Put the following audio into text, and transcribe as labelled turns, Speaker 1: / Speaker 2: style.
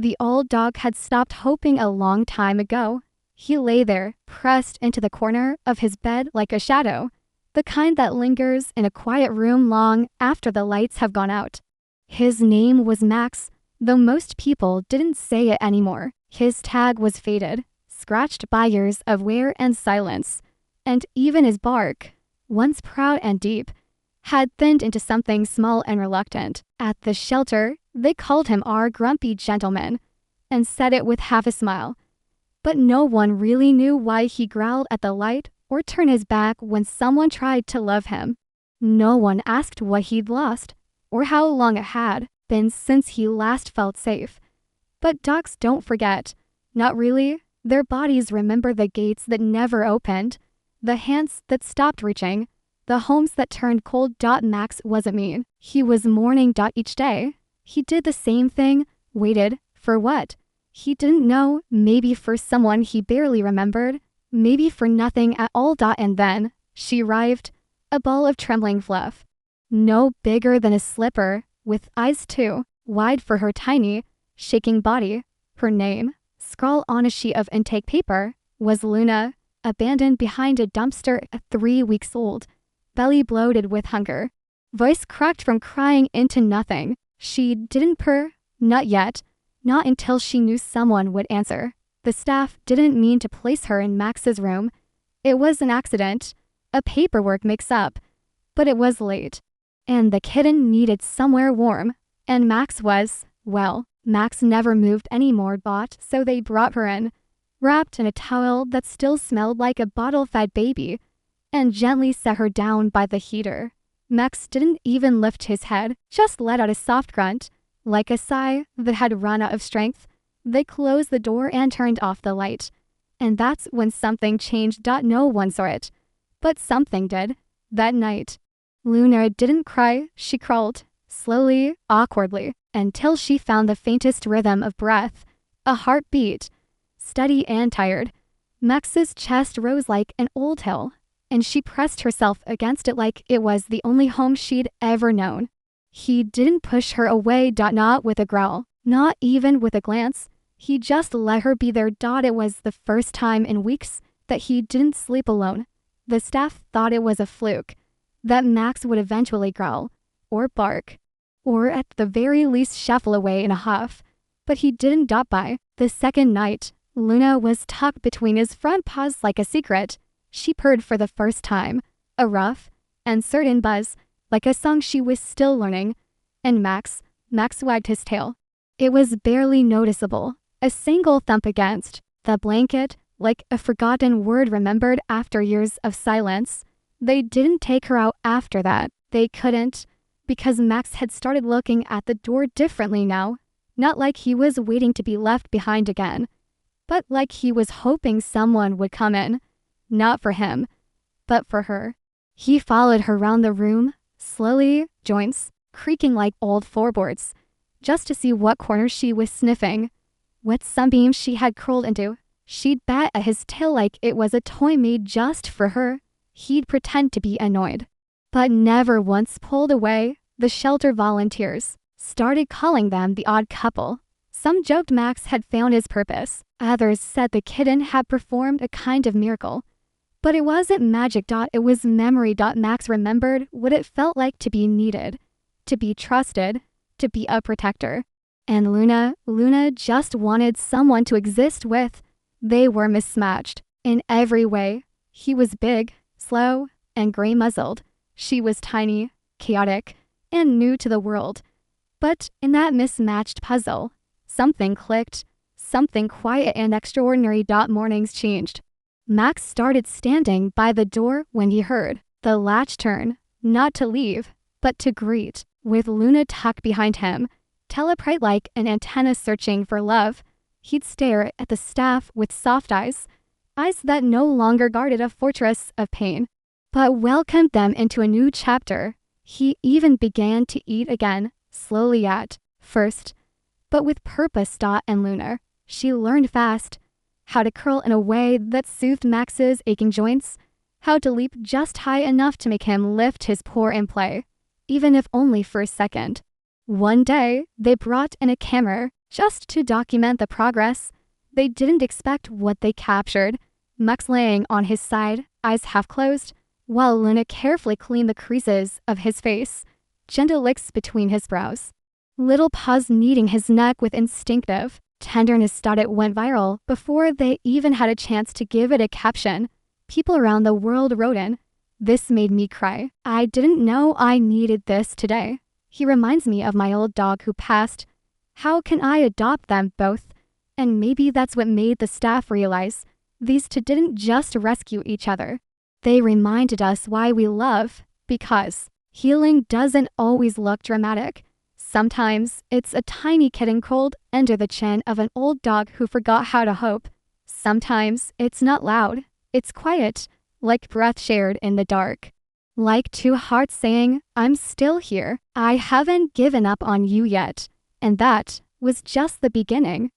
Speaker 1: The old dog had stopped hoping a long time ago. He lay there, pressed into the corner of his bed like a shadow, the kind that lingers in a quiet room long after the lights have gone out. His name was Max, though most people didn't say it anymore. His tag was faded, scratched by years of wear and silence, and even his bark, once proud and deep, had thinned into something small and reluctant. At the shelter, they called him our grumpy gentleman, and said it with half a smile. But no one really knew why he growled at the light or turned his back when someone tried to love him. No one asked what he'd lost, or how long it had been since he last felt safe. But dogs don't forget. Not really. Their bodies remember the gates that never opened, the hands that stopped reaching, the homes that turned cold. Max wasn't mean. He was mourning. Each day. He did the same thing, waited, for what? He didn't know, maybe for someone he barely remembered, maybe for nothing at all. And then, she arrived, a ball of trembling fluff. No bigger than a slipper, with eyes too wide for her tiny, shaking body. Her name, scrawled on a sheet of intake paper, was Luna, abandoned behind a dumpster at 3 weeks old, belly bloated with hunger. Voice cracked from crying into nothing. She didn't purr, not yet, not until she knew someone would answer. The staff didn't mean to place her in Max's room. It was an accident, a paperwork mix-up, but it was late. And the kitten needed somewhere warm, and Max was, well, Max never moved anymore. So they brought her in, wrapped in a towel that still smelled like a bottle-fed baby, and gently set her down by the heater. Max didn't even lift his head, just let out a soft grunt, like a sigh that had run out of strength. They closed the door and turned off the light. And that's when something changed. No one saw it, but something did. That night, Luna didn't cry. She crawled, slowly, awkwardly, until she found the faintest rhythm of breath, a heartbeat, steady and tired. Max's chest rose like an old hill, and she pressed herself against it like it was the only home she'd ever known. He didn't push her away. Not with a growl, not even with a glance. He just let her be there. It was the first time in weeks that he didn't sleep alone. The staff thought it was a fluke, that Max would eventually growl, or bark, or at the very least shuffle away in a huff. But he didn't. By the second night, Luna was tucked between his front paws like a secret. She purred for the first time, a rough and certain buzz, like a song she was still learning. And Max wagged his tail. It was barely noticeable, a single thump against the blanket, like a forgotten word remembered after years of silence. They didn't take her out after that. They couldn't, because Max had started looking at the door differently now. Not like he was waiting to be left behind again, but like he was hoping someone would come in. Not for him, but for her. He followed her round the room, slowly, joints creaking like old floorboards, just to see what corner she was sniffing, what sunbeam she had curled into. She'd bat at his tail like it was a toy made just for her. He'd pretend to be annoyed, but never once pulled away. The shelter volunteers started calling them the odd couple. Some joked Max had found his purpose. Others said the kitten had performed a kind of miracle. But it wasn't magic. It was memory. Max remembered what it felt like to be needed, to be trusted, to be a protector. And Luna just wanted someone to exist with. They were mismatched in every way. He was big, slow, and gray-muzzled. She was tiny, chaotic, and new to the world. But in that mismatched puzzle, something clicked, something quiet and extraordinary. Mornings changed. Max started standing by the door when he heard the latch turn, not to leave, but to greet, with Luna tucked behind him, teleprite like an antenna searching for love. He'd stare at the staff with soft eyes that no longer guarded a fortress of pain, but welcomed them into a new chapter. He even began to eat again, slowly at first, but with purpose. And Luna, she learned fast how to curl in a way that soothed Max's aching joints, how to leap just high enough to make him lift his paw and play, even if only for a second. One day, they brought in a camera, just to document the progress. They didn't expect what they captured. Max laying on his side, eyes half closed, while Luna carefully cleaned the creases of his face, gentle licks between his brows. Little paws kneading his neck with instinctive tenderness. It went viral before they even had a chance to give it a caption. People around the world wrote in, "This made me cry. I didn't know I needed this today. He reminds me of my old dog who passed. How can I adopt them both?" And maybe that's what made the staff realize these two didn't just rescue each other. They reminded us why we love, because healing doesn't always look dramatic. Sometimes it's a tiny kitten curled under the chin of an old dog who forgot how to hope. Sometimes it's not loud, it's quiet, like breath shared in the dark. Like two hearts saying, "I'm still here. I haven't given up on you yet." And that was just the beginning.